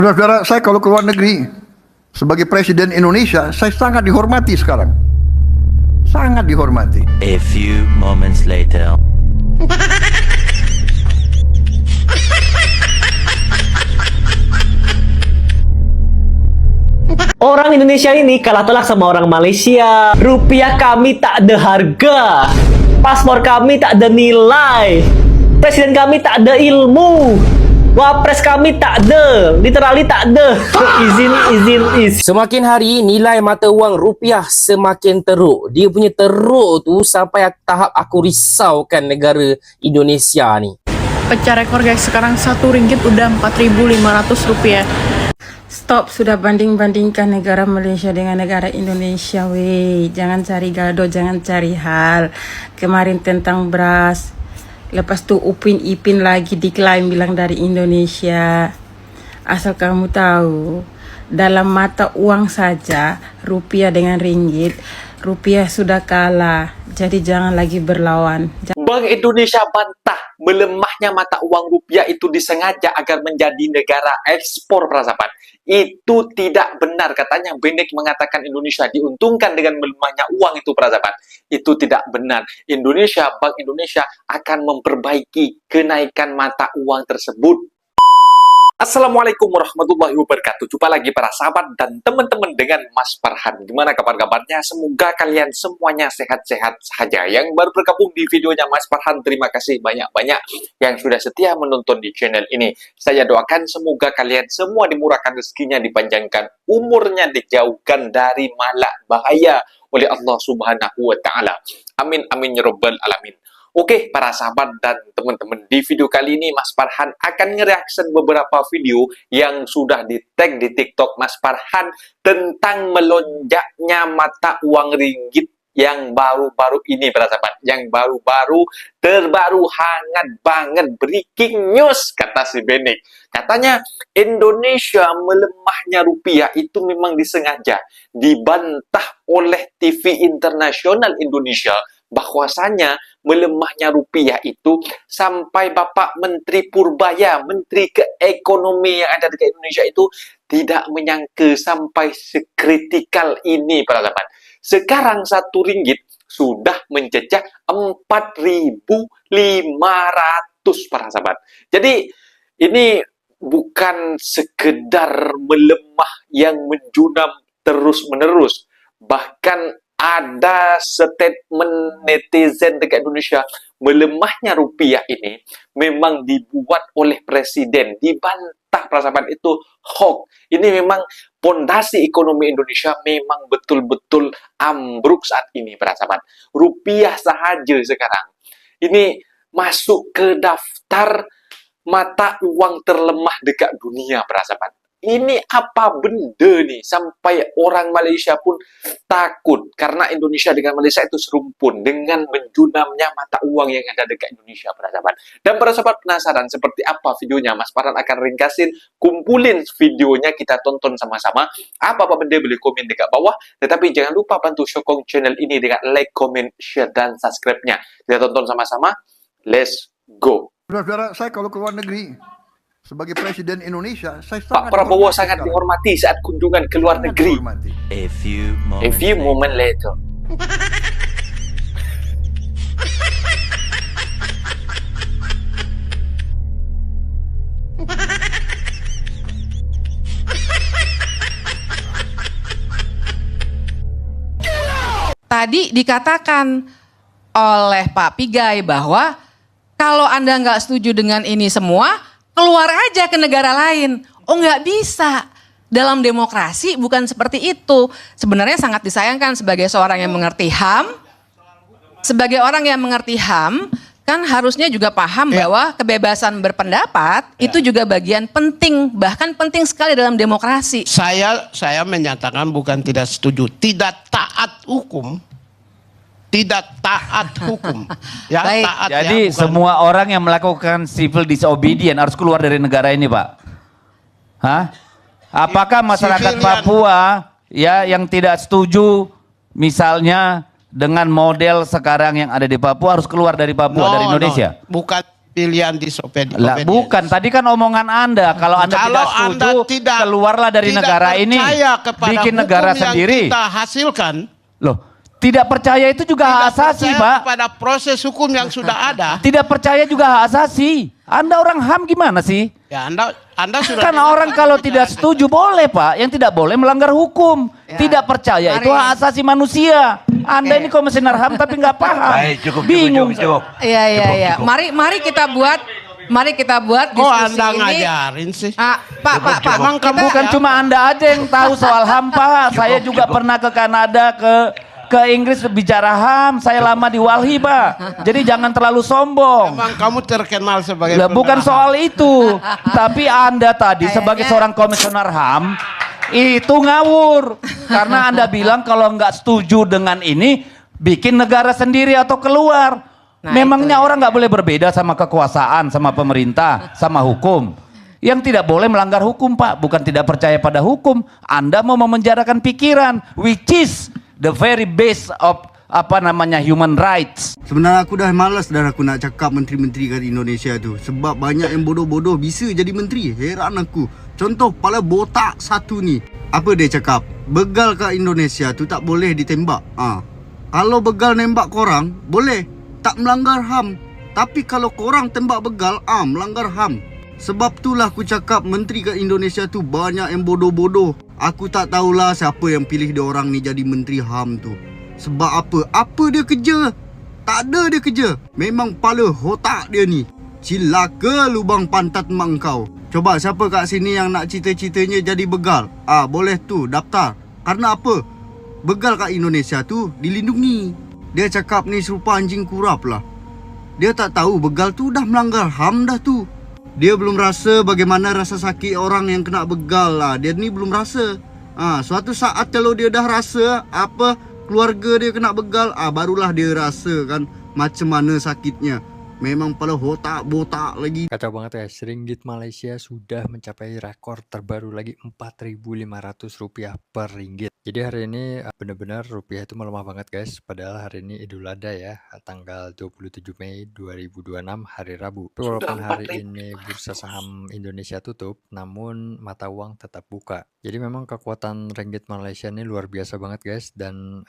Saudara-saudara, saya kalau ke luar negeri sebagai Presiden Indonesia, saya sangat dihormati sekarang. Sangat dihormati. A few moments later. Orang Indonesia ini kalah telak sama orang Malaysia. Rupiah kami tak ada harga. Paspor kami tak ada nilai. Presiden kami tak ada ilmu. Wapres kami tak ada. Literally tak ada. Izin. Semakin hari nilai mata wang rupiah semakin teruk. Dia punya teruk tu sampai tahap aku risaukan negara Indonesia ni. Pecah rekor guys, sekarang RM1 udah Rp4.500. Stop, sudah banding-bandingkan negara Malaysia dengan negara Indonesia, weh. Jangan cari gaduh, jangan cari hal. Kemarin tentang beras, lepas tu Upin Ipin lagi diklaim bilang dari Indonesia. Asal kamu tahu, dalam mata uang saja, rupiah dengan ringgit, rupiah sudah kalah. Jadi jangan lagi berlawan. Bank Indonesia bantah melemahnya mata uang rupiah itu disengaja agar menjadi negara ekspor, para sahabat. Itu tidak benar. Katanya Benek mengatakan Indonesia diuntungkan dengan melemahnya uang itu, para sahabat. Itu tidak benar. Bank Indonesia akan memperbaiki kenaikan mata uang tersebut. Assalamualaikum warahmatullahi wabarakatuh. Jumpa lagi para sahabat dan teman-teman dengan Mas Farhan. Gimana kabar-kabarnya? Semoga kalian semuanya sehat-sehat saja. Yang baru bergabung di videonya Mas Farhan, terima kasih banyak-banyak yang sudah setia menonton di channel ini. Saya doakan semoga kalian semua dimurahkan rezekinya, dipanjangkan umurnya, dijauhkan dari malak bahaya oleh Allah Subhanahu wa Ta'ala. Amin amin ya rabbal alamin. Oke, para sahabat dan teman-teman, di video kali ini Mas Farhan akan nge-reaction beberapa video yang sudah di-tag di TikTok Mas Farhan tentang melonjaknya mata uang ringgit yang baru-baru ini, para sahabat. Yang baru-baru, terbaru, hangat banget, breaking news, kata si Benek. Katanya Indonesia melemahnya rupiah itu memang disengaja, dibantah oleh TV internasional Indonesia, bahwasanya melemahnya rupiah itu sampai Bapak Menteri Purbaya, Menteri Keekonomi yang ada di Indonesia itu tidak menyangka sampai sekritikal ini, para sahabat. Sekarang RM1 sudah menjejak 4.500, para sahabat. Jadi ini bukan sekedar melemah yang menjunam terus-menerus. Bahkan ada statement netizen dekat Indonesia, melemahnya rupiah ini memang dibuat oleh presiden, dibantah, para sahabat, itu hoax. Ini memang pondasi ekonomi Indonesia memang betul-betul ambruk saat ini, para sahabat. Rupiah sahaja sekarang ini masuk ke daftar mata uang terlemah dekat dunia, para sahabat. Ini apa benda nih sampai orang Malaysia pun takut karena Indonesia dengan Malaysia itu serumpun dengan menjunamnya mata uang yang ada dekat Indonesia, para sahabat. Dan para sahabat penasaran seperti apa videonya, Mas Farhan akan ringkasin, kumpulin videonya, kita tonton sama-sama. Apa-apa benda boleh komen dekat bawah, tetapi jangan lupa bantu sokong channel ini dengan like, comment, share, dan subscribe-nya. Kita tonton sama-sama. Let's go. Saudara-saudara, saya kalau ke luar negeri sebagai Presiden Indonesia, saya Pak Prabowo sangat dihormati saat kunjungan ke luar negeri. A few moments later. Tadi dikatakan oleh Pak Pigai bahwa kalau Anda nggak setuju dengan ini semua, keluar aja ke negara lain. Oh, nggak bisa. Dalam demokrasi bukan seperti itu. Sebenarnya sangat disayangkan sebagai seorang yang mengerti HAM. Sebagai orang yang mengerti HAM, kan harusnya juga paham bahwa kebebasan berpendapat itu juga bagian penting. Bahkan penting sekali dalam demokrasi. Saya menyatakan bukan tidak setuju. Tidak taat hukum. Tidak taat hukum. Ya, Baik. taat, Jadi ya, bukan... semua orang yang melakukan civil disobedience harus keluar dari negara ini, Pak. Hah? Apakah masyarakat Papua ya yang tidak setuju misalnya dengan model sekarang yang ada di Papua harus keluar dari Papua, dari Indonesia? Bukan pilihan Lah, disobedience. bukan. Tadi kan omongan Anda. Kalau Anda Kalau tidak setuju, Anda tidak keluarlah dari tidak negara ini. percaya kepada Bikin hukum negara yang sendiri. kita hasilkan, Loh, tidak percaya itu juga hak tidak asasi, percaya Pak. kepada proses hukum yang sudah ada. Tidak percaya juga hak asasi. Anda orang HAM gimana sih? Ya Anda sudah Kan dengar orang kan kalau pembicaraan tidak saya. setuju boleh, Pak. Yang tidak boleh melanggar hukum. Tidak percaya itu Mari. hak asasi manusia. Anda ini komisioner HAM tapi nggak paham. Bingung. Iya iya iya. Mari kita buat Kok diskusi Anda ini. ngajarin sih? Pak. Emang kamu Bukan cuma Anda aja yang tahu soal HAM, Pak. Saya juga pernah ke Kanada, ke Inggris bicara HAM. Saya lama di Walhi, Pak. Jadi jangan terlalu sombong. Emang kamu terkenal sebagai Lah, bukan pembela soal itu. Tapi Anda tadi sebagai Kayaknya- seorang komisioner HAM itu ngawur. Karena Anda bilang kalau nggak setuju dengan ini, bikin negara sendiri atau keluar. Nah, Memangnya itu. orang nggak boleh berbeda sama kekuasaan, sama pemerintah, sama hukum. Yang tidak boleh melanggar hukum, Pak. Bukan tidak percaya pada hukum. Anda mau memenjarakan pikiran, which is the very base of human rights. Sebenarnya aku dah malas dah aku nak cakap menteri-menteri kat Indonesia tu. Sebab banyak yang bodoh-bodoh bisa jadi menteri. Heran aku. Contoh kepala botak satu ni. Apa dia cakap? Begal kat Indonesia tu tak boleh ditembak. Kalau begal nembak korang, boleh. Tak melanggar HAM. Tapi kalau korang tembak begal, melanggar HAM. Sebab itulah aku cakap menteri kat Indonesia tu banyak yang bodoh-bodoh. Aku tak tahulah siapa yang pilih dia orang ni jadi menteri HAM tu. Sebab apa? Apa dia kerja? Tak ada dia kerja. Memang kepala otak dia ni. Cilaka lubang pantat mak kau. Coba siapa kat sini yang nak cita-citanya jadi begal? Boleh tu daftar. Karena apa? Begal kat Indonesia tu dilindungi. Dia cakap ni serupa anjing kurap lah. Dia tak tahu begal tu dah melanggar HAM dah tu. Dia belum rasa bagaimana rasa sakit orang yang kena begal lah. Dia ni belum rasa. Suatu saat kalau dia dah rasa apa keluarga dia kena begal, barulah dia rasa kan macam mana sakitnya. Memang pada otak botak lagi. Kacau banget guys, ringgit Malaysia sudah mencapai rekor terbaru lagi Rp4.500 per ringgit. Jadi hari ini benar-benar rupiah itu melemah banget guys. Padahal hari ini Idul Adha ya, tanggal 27 Mei 2026 hari Rabu. Walaupun hari ini bursa saham Indonesia tutup, namun mata uang tetap buka. Jadi memang kekuatan ringgit Malaysia ini luar biasa banget guys. Dan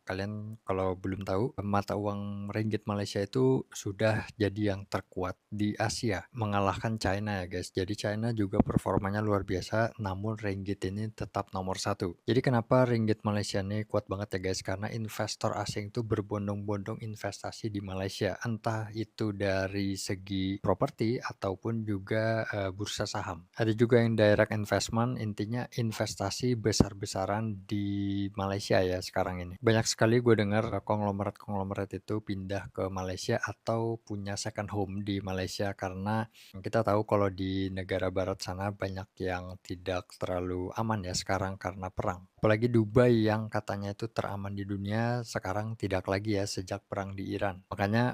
kalian kalau belum tahu, mata uang ringgit Malaysia itu sudah jadi yang terkuat di Asia, mengalahkan China ya guys. Jadi China juga performanya luar biasa, namun ringgit ini tetap nomor satu. Jadi kenapa ringgit Malaysia ini kuat banget ya guys? Karena investor asing tuh berbondong-bondong investasi di Malaysia, entah itu dari segi properti ataupun juga bursa saham. Ada juga yang direct investment, intinya investasi besar-besaran di Malaysia ya sekarang ini. Banyak sekali gue dengar konglomerat itu pindah ke Malaysia atau punya second home di Malaysia, karena kita tahu kalau di negara barat sana banyak yang tidak terlalu aman ya sekarang karena perang. Apalagi Dubai yang katanya itu teraman di dunia, sekarang tidak lagi ya sejak perang di Iran. Makanya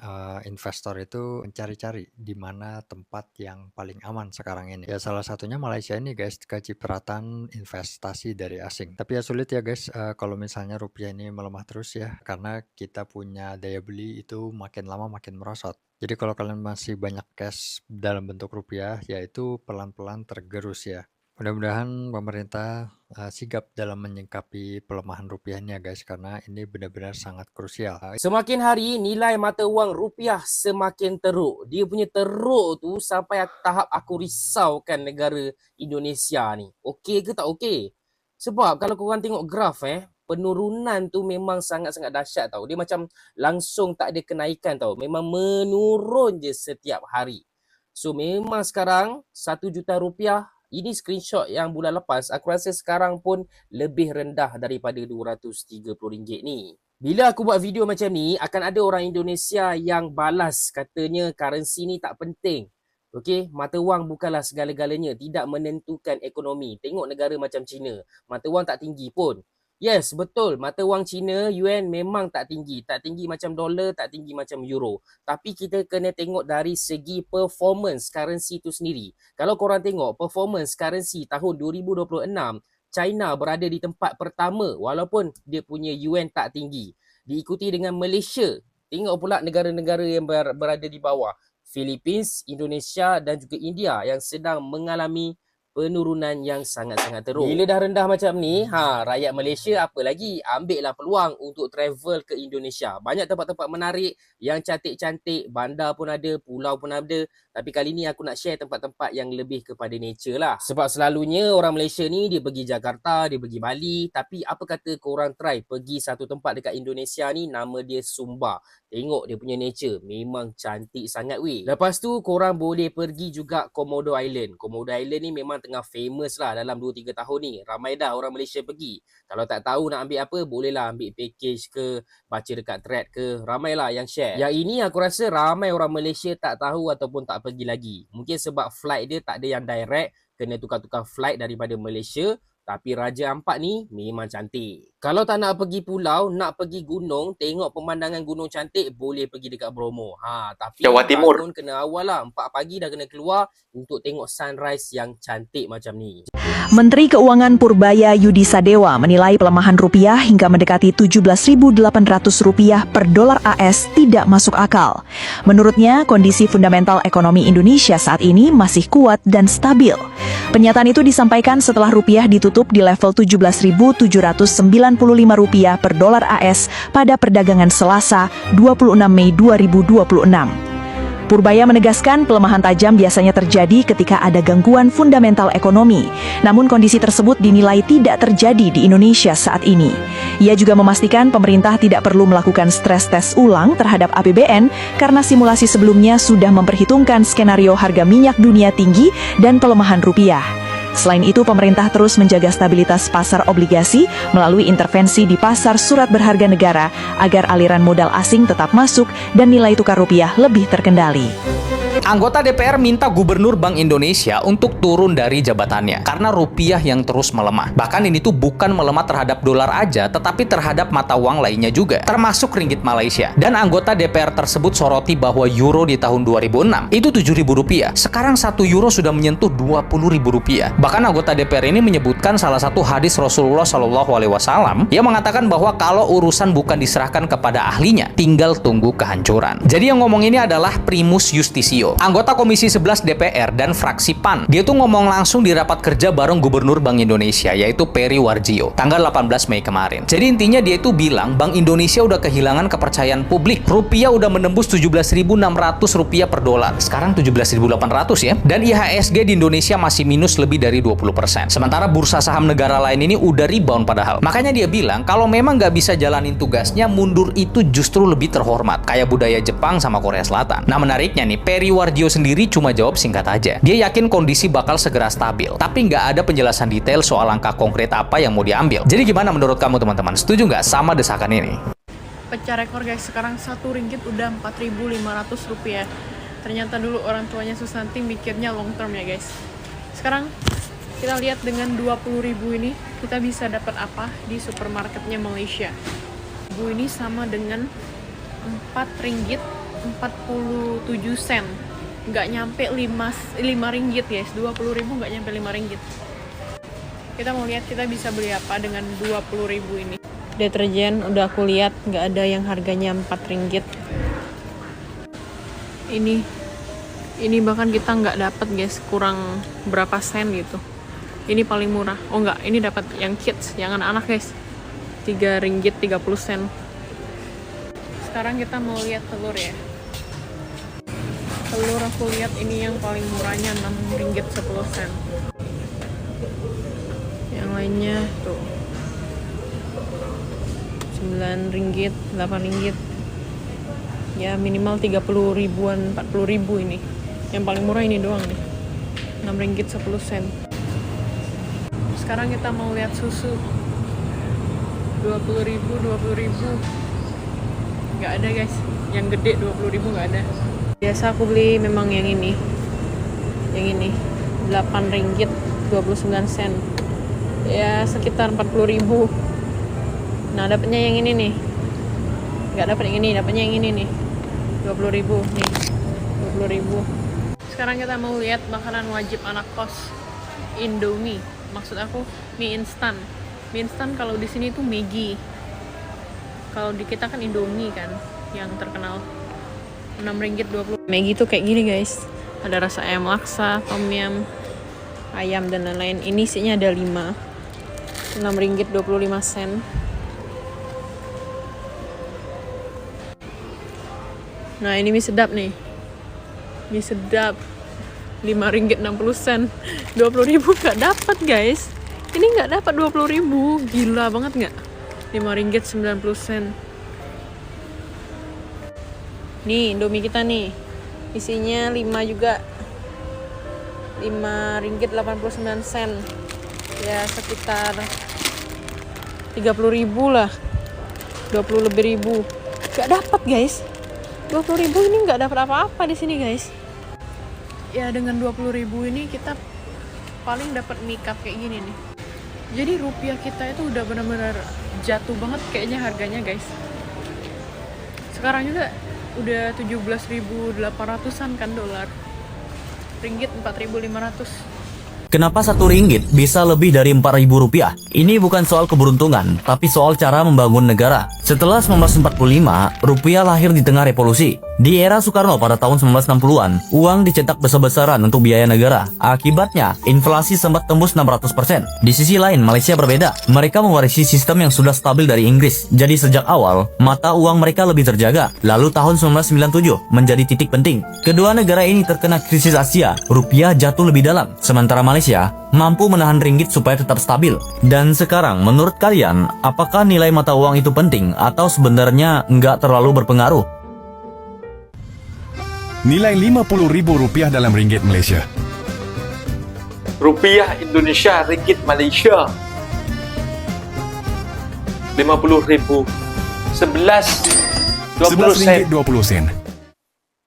investor itu mencari-cari di mana tempat yang paling aman sekarang ini. Ya salah satunya Malaysia ini guys, kecipratan investasi dari asing. Tapi ya sulit ya guys kalau misalnya rupiah ini melemah terus ya, karena kita punya daya beli itu makin lama makin merosot. Jadi kalau kalian masih banyak cash dalam bentuk rupiah, yaitu pelan-pelan tergerus ya. Mudah-mudahan pemerintah sigap dalam menyikapi pelemahan rupiah ini ya guys, karena ini benar-benar sangat krusial. Semakin hari nilai mata wang rupiah semakin teruk. Dia punya teruk tu sampai tahap aku risaukan negara Indonesia ni. Okey ke tak okey? Sebab kalau korang tengok graf penurunan tu memang sangat-sangat dahsyat tau. Dia macam langsung tak ada kenaikan tau. Memang menurun je setiap hari. So memang sekarang 1 juta rupiah, ini screenshot yang bulan lepas, aku rasa sekarang pun lebih rendah daripada RM230 ni. Bila aku buat video macam ni, akan ada orang Indonesia yang balas katanya currency ni tak penting. Okey, mata wang bukanlah segala-galanya, tidak menentukan ekonomi. Tengok negara macam China, mata wang tak tinggi pun. Yes, betul. Mata wang China, yuan memang tak tinggi. Tak tinggi macam dolar, tak tinggi macam euro. Tapi kita kena tengok dari segi performance currency tu sendiri. Kalau korang tengok performance currency tahun 2026, China berada di tempat pertama walaupun dia punya yuan tak tinggi. Diikuti dengan Malaysia. Tengok pula negara-negara yang berada di bawah. Philippines, Indonesia dan juga India yang sedang mengalami penurunan yang sangat-sangat teruk. Bila dah rendah macam ni, rakyat Malaysia apa lagi? Ambillah peluang untuk travel ke Indonesia. Banyak tempat-tempat menarik yang cantik-cantik, bandar pun ada, pulau pun ada. Tapi kali ni aku nak share tempat-tempat yang lebih kepada nature lah. Sebab selalunya orang Malaysia ni dia pergi Jakarta, dia pergi Bali. Tapi apa kata korang try pergi satu tempat dekat Indonesia ni, nama dia Sumba. Tengok dia punya nature, memang cantik sangat weh. Lepas tu korang boleh pergi juga Komodo Island. Komodo Island ni memang tengah famous lah dalam 2-3 tahun ni. Ramai dah orang Malaysia pergi. Kalau tak tahu nak ambil apa, bolehlah ambil package ke, baca dekat thread ke. Ramailah yang share. Yang ini aku rasa ramai orang Malaysia tak tahu ataupun tak pergi lagi. Mungkin sebab flight dia tak ada yang direct, kena tukar-tukar flight daripada Malaysia. Tapi Raja Ampat ni memang cantik. Kalau tak nak pergi pulau, nak pergi gunung, tengok pemandangan gunung cantik, boleh pergi dekat Bromo. Tapi Jawa Timur bangun kena awal lah. 4 pagi dah kena keluar untuk tengok sunrise yang cantik macam ni. Menteri Keuangan Purbaya Yudi Sadewa menilai pelemahan rupiah hingga mendekati Rp17.800 per dolar AS tidak masuk akal. Menurutnya, kondisi fundamental ekonomi Indonesia saat ini masih kuat dan stabil. Pernyataan itu disampaikan setelah rupiah ditutup di level Rp17.795 per dolar AS pada perdagangan Selasa 26 Mei 2026. Purbaya menegaskan pelemahan tajam biasanya terjadi ketika ada gangguan fundamental ekonomi. Namun kondisi tersebut dinilai tidak terjadi di Indonesia saat ini. Ia juga memastikan pemerintah tidak perlu melakukan stres tes ulang terhadap APBN karena simulasi sebelumnya sudah memperhitungkan skenario harga minyak dunia tinggi dan pelemahan rupiah. Selain itu, pemerintah terus menjaga stabilitas pasar obligasi melalui intervensi di pasar surat berharga negara agar aliran modal asing tetap masuk dan nilai tukar rupiah lebih terkendali. Anggota DPR minta Gubernur Bank Indonesia untuk turun dari jabatannya karena rupiah yang terus melemah. Bahkan ini tuh bukan melemah terhadap dolar aja, tetapi terhadap mata uang lainnya juga, termasuk ringgit Malaysia. Dan anggota DPR tersebut soroti bahwa euro di tahun 2006 itu Rp7.000. Sekarang 1 euro sudah menyentuh Rp20.000. Bahkan anggota DPR ini menyebutkan salah satu hadis Rasulullah SAW yang mengatakan bahwa kalau urusan bukan diserahkan kepada ahlinya, tinggal tunggu kehancuran. Jadi yang ngomong ini adalah Primus Justisio, anggota Komisi 11 DPR dan fraksi PAN. Dia tuh ngomong langsung di rapat kerja bareng Gubernur Bank Indonesia, yaitu Peri Warjio, tanggal 18 Mei kemarin. Jadi intinya dia itu bilang Bank Indonesia udah kehilangan kepercayaan publik. Rupiah udah menembus Rp17.600 per dolar. Sekarang Rp17.800 ya. Dan IHSG di Indonesia masih minus lebih dari 20%. Sementara bursa saham negara lain ini udah rebound padahal. Makanya dia bilang kalau memang nggak bisa jalanin tugasnya, mundur itu justru lebih terhormat. Kayak budaya Jepang sama Korea Selatan. Nah menariknya nih, Peri Warjio sendiri cuma jawab singkat aja. Dia yakin kondisi bakal segera stabil. Tapi nggak ada penjelasan detail soal langkah konkret apa yang mau diambil. Jadi gimana menurut kamu teman-teman? Setuju nggak sama desakan ini? Pecah rekor guys, sekarang RM1 udah Rp4.500. Ternyata dulu orang tuanya Susanti mikirnya long term ya guys. Sekarang kita lihat dengan Rp20.000 ini kita bisa dapat apa di supermarketnya Malaysia. Ini sama dengan Rp4.47. Nggak nyampe 5 ringgit guys. 20.000 nggak nyampe 5 ringgit. Kita mau lihat kita bisa beli apa dengan 20.000 ini. Deterjen udah aku lihat nggak ada yang harganya 4 ringgit. Ini bahkan kita nggak dapat guys, kurang berapa sen gitu. Ini paling murah. Oh enggak, ini dapat yang kids, yang anak-anak guys. 3 ringgit 30 sen. Sekarang kita mau lihat telur ya. Telur aku lihat ini yang paling murahnya 6 ringgit 10 sen. Yang lainnya tuh 9 ringgit, 8 ringgit. Ya minimal 30 ribuan, 40 ribu ini. Yang paling murah ini doang nih. 6 ringgit 10 sen. Sekarang kita mau lihat susu. 20.000. Nggak ada guys. Yang gede 20.000 nggak ada. Biasa aku beli memang yang ini. Yang ini 8 ringgit 29 sen. Ya sekitar 40.000. Nah dapatnya yang ini nih. Nggak dapat yang ini, dapatnya yang ini nih. 20.000 nih. 20.000. Sekarang kita mau lihat makanan wajib anak kos. Indomie. Maksud aku mie instan. Mie instan kalau di sini tuh Maggi. Kalau di kita kan Indomie kan yang terkenal. Rp6.20. Maggi tuh kayak gini guys. Ada rasa ayam laksa, tom yum, ayam dan lain-lain. Ini isinya ada 5. Rp6.25. Nah, ini mie sedap nih. Mie sedap. Rp5.60. 20.000 nggak dapat guys. Ini nggak dapat 20.000. Gila banget nggak? Rp5.90. Nih, Indomie kita nih. Isinya 5 juga. Rp5.89. Ya, sekitar 30.000 lah. 20 lebih ribu. Gak dapat, guys. 20.000 ini nggak dapat apa-apa di sini, guys. Ya, dengan 20.000 ini kita paling dapat mie cup kayak gini nih. Jadi rupiah kita itu udah benar-benar jatuh banget kayaknya harganya, guys. Sekarang juga udah 17.800-an kan dolar. Ringgit 4.500. Kenapa Rp1 bisa lebih dari Rp4.000? Ini bukan soal keberuntungan, tapi soal cara membangun negara. Setelah 1945, rupiah lahir di tengah revolusi. Di era Soekarno pada tahun 1960-an, uang dicetak besar-besaran untuk biaya negara. Akibatnya, inflasi sempat tembus 600%. Di sisi lain, Malaysia berbeda. Mereka mewarisi sistem yang sudah stabil dari Inggris. Jadi sejak awal, mata uang mereka lebih terjaga. Lalu tahun 1997 menjadi titik penting. Kedua negara ini terkena krisis Asia. Rupiah jatuh lebih dalam. Sementara Malaysia mampu menahan ringgit supaya tetap stabil. Dan sekarang, menurut kalian, apakah nilai mata uang itu penting atau sebenarnya nggak terlalu berpengaruh? Nilai Rp50.000 dalam ringgit Malaysia. Rupiah Indonesia, ringgit Malaysia. 50.000. 11.20 sen.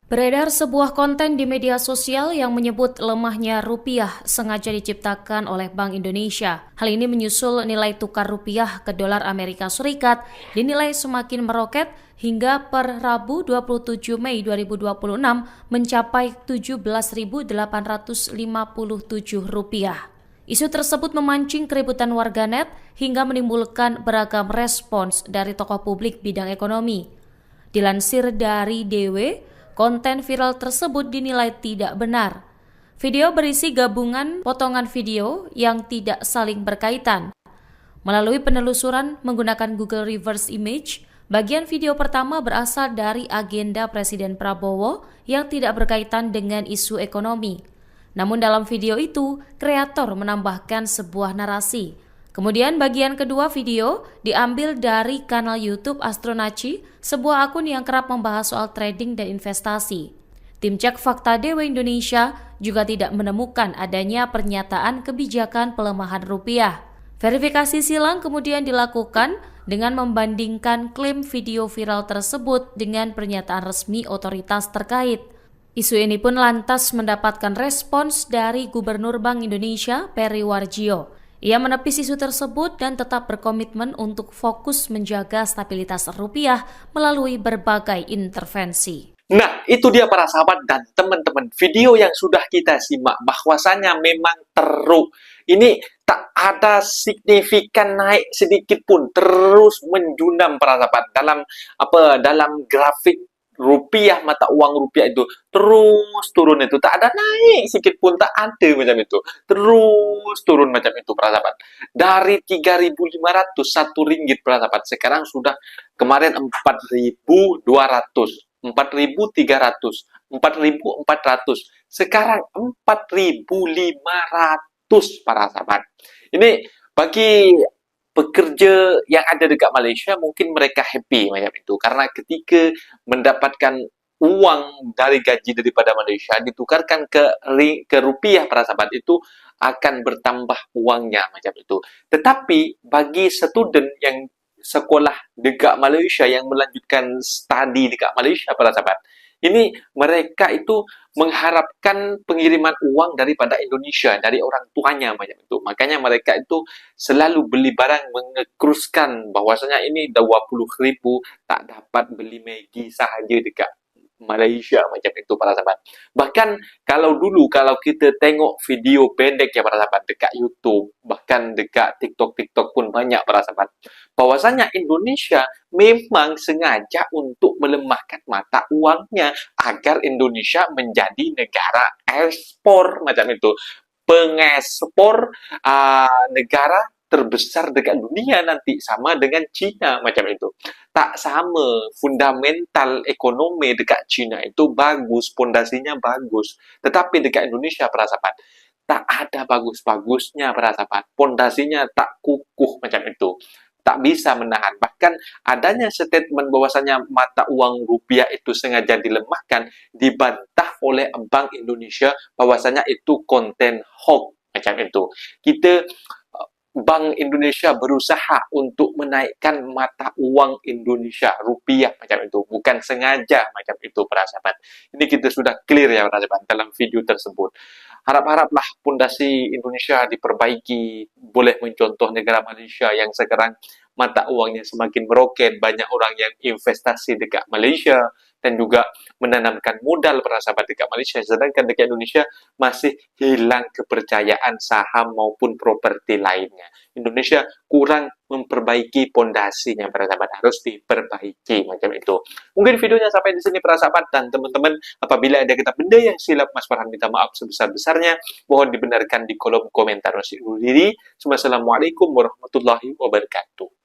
Beredar sebuah konten di media sosial yang menyebut lemahnya rupiah sengaja diciptakan oleh Bank Indonesia. Hal ini menyusul nilai tukar rupiah ke dolar Amerika Serikat dinilai semakin meroket hingga per Rabu 27 Mei 2026 mencapai Rp17.857. Isu tersebut memancing keributan warganet hingga menimbulkan beragam respons dari tokoh publik bidang ekonomi. Dilansir dari DW, konten viral tersebut dinilai tidak benar. Video berisi gabungan potongan video yang tidak saling berkaitan. Melalui penelusuran menggunakan Google Reverse Image, bagian video pertama berasal dari agenda Presiden Prabowo yang tidak berkaitan dengan isu ekonomi. Namun dalam video itu, kreator menambahkan sebuah narasi. Kemudian bagian kedua video diambil dari kanal YouTube Astronaci, sebuah akun yang kerap membahas soal trading dan investasi. Tim Cek Fakta DW Indonesia juga tidak menemukan adanya pernyataan kebijakan pelemahan rupiah. Verifikasi silang kemudian dilakukan dengan membandingkan klaim video viral tersebut dengan pernyataan resmi otoritas terkait. Isu ini pun lantas mendapatkan respons dari Gubernur Bank Indonesia, Peri Warjio. Ia menepis isu tersebut dan tetap berkomitmen untuk fokus menjaga stabilitas rupiah melalui berbagai intervensi. Nah, itu dia para sahabat dan teman-teman. Video yang sudah kita simak bahwasanya memang teruk. Ini tak ada signifikan naik sedikit pun, terus menjunam para sahabat dalam grafik rupiah, mata uang rupiah itu terus turun, itu tak ada naik sedikit pun, tak ada macam itu, terus turun macam itu para sahabat. Dari 3.500 Rp1 para sahabat, sekarang sudah kemarin 4.200, 4.300, 4.400, sekarang 4.500 para sahabat. Ini bagi pekerja yang ada dekat Malaysia, mungkin mereka happy macam itu. Karena ketika mendapatkan uang dari gaji daripada Malaysia, ditukarkan ke rupiah para sahabat, itu akan bertambah uangnya macam itu. Tetapi bagi student yang sekolah dekat Malaysia, yang melanjutkan studi dekat Malaysia para sahabat, ini mereka itu mengharapkan pengiriman uang daripada Indonesia, dari orang tuanya macam itu. Makanya mereka itu selalu beli barang, mengekruskan bahwasanya ini 20.000 tak dapat beli Maggi sahaja dekat Malaysia macam itu para sahabat. Bahkan kalau dulu kalau kita tengok video pendek ya para sahabat dekat YouTube, bahkan dekat TikTok pun banyak para sahabat. Bahwasanya Indonesia memang sengaja untuk melemahkan mata uangnya agar Indonesia menjadi negara ekspor macam itu. Pengekspor negara terbesar dekat dunia nanti sama dengan China macam itu. Tak sama, fundamental ekonomi dekat China itu bagus, pondasinya bagus. Tetapi dekat Indonesia para sahabat, tak ada bagus-bagusnya para sahabat. Pondasinya tak kukuh macam itu. Tak bisa menahan. Bahkan adanya statement bahwasanya mata uang rupiah itu sengaja dilemahkan, dibantah oleh Bank Indonesia bahwasanya itu konten hoax macam itu. Bank Indonesia berusaha untuk menaikkan mata uang Indonesia, rupiah macam itu. Bukan sengaja macam itu para sahabat. Ini kita sudah clear ya para sahabat dalam video tersebut. Harap-haraplah pondasi Indonesia diperbaiki, boleh mencontoh negara Malaysia yang sekarang mata uangnya semakin meroket, banyak orang yang investasi dekat Malaysia dan juga menanamkan modal para sahabat dekat Malaysia, sedangkan dekat Indonesia masih hilang kepercayaan saham maupun properti lainnya. Indonesia kurang memperbaiki pondasinya para sahabat, harus diperbaiki macam itu. Mungkin videonya sampai di sini para sahabat, dan teman-teman apabila ada kata benda yang silap, Mas Farhan minta maaf sebesar-besarnya, mohon dibenarkan di kolom komentar. Wassalamualaikum warahmatullahi wabarakatuh.